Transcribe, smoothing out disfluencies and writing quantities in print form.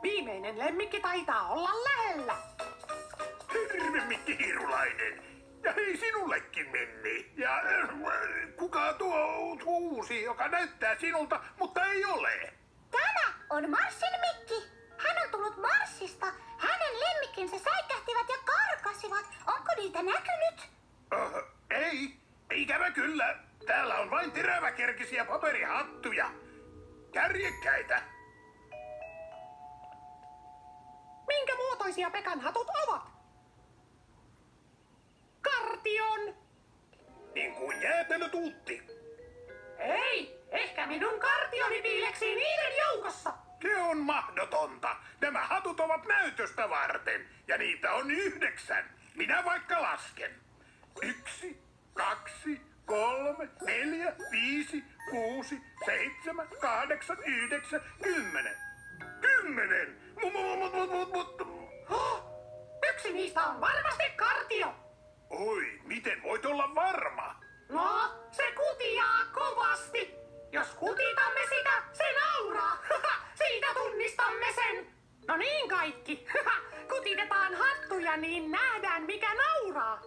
Viimeinen lemmikki taitaa olla lähellä. Terve, Mikki Hiirulainen. Ja hei sinullekin, Minni. Ja kuka tuo uusi, joka näyttää sinulta, mutta ei ole? Tämä on Marssin Mikki. Hän on tullut Marsista. Hänen lemmikkinsä säikähtivät ja karkasivat. Onko niitä näkynyt? Ei, ikävä kyllä. Täällä on vain teräväkerkisiä paperihattuja. Kärjekkäitä. Minkä muotoisia Pekan hatut ovat? Kartion. Niin kuin jäätelötuutti. Ei, ehkä minun kartioni piileksii niiden joukossa. Se on mahdotonta. Nämä hatut ovat näytöstä varten. Ja niitä on 9. Minä vaikka lasken. 1, 2, 3, 4, 5, 6, 7, 8, 9, 10. 10! Yksi niistä on varmasti kartio. Oi, miten voit olla varma? No, se kutiaa kovasti. Jos kutitamme sitä, se nauraa. Siitä tunnistamme sen. No niin kaikki. Kutitetaan hattuja, niin nähdään mikä nauraa.